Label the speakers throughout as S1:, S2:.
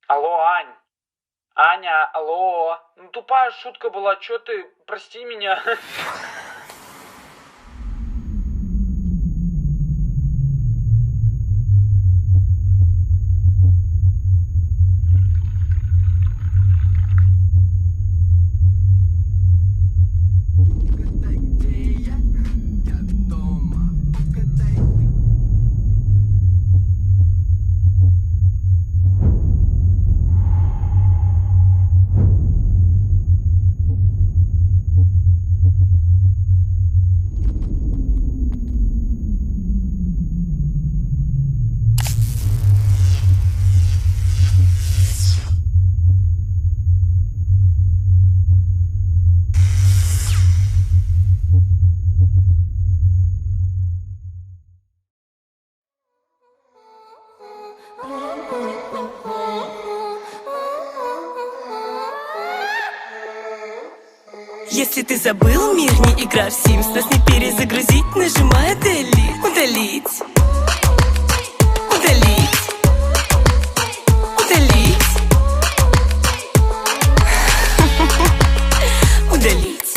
S1: Алло, Ань. Аня, алло. Ну, тупая шутка была, чё ты? Прости меня.
S2: Если ты забыл, мир не игра в Sims. Нас не перезагрузить, нажимая Delete. Удалить. Удалить. Удалить. Удалить.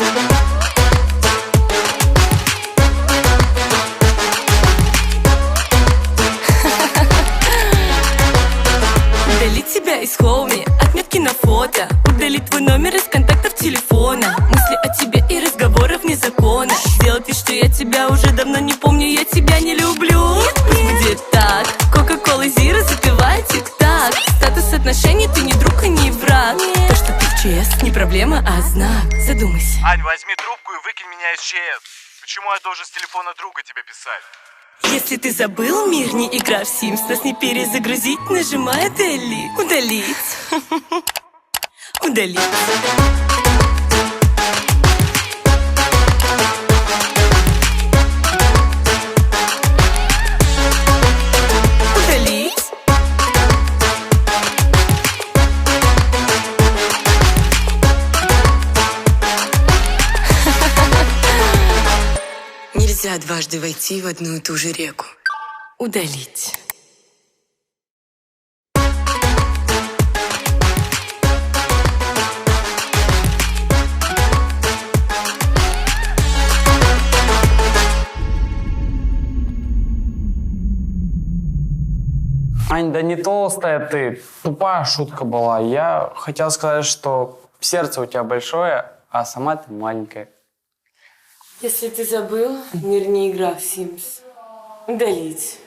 S2: Удалить себя из хоуми, отметки на фото. Удалить твой номер из контактов телефона. Мысли о тебе и разговоров вне закона. Сделать вид, что я тебя уже давно не помню. Я тебя не люблю. Пусть будет так. Кока-кола Зира запивает тик-так. Статус отношений, ты не друг и не враг. То, что ты в ЧС, не проблема, а знак. Задумайся.
S3: Ань, возьми трубку и выкинь меня из ЧС. Почему я должен с телефона друга тебе писать?
S2: Если ты забыл, мир не игра в Sims. Нас не перезагрузить, нажимая Delete. Удалить. Удалить. Удалить. Нельзя дважды войти в одну и ту же реку. Удалить.
S1: Ань, да не толстая ты. Тупая шутка была. Я хотел сказать, что сердце у тебя большое, а сама ты маленькая.
S2: Если ты забыл, мир не игра в Sims. Удалить.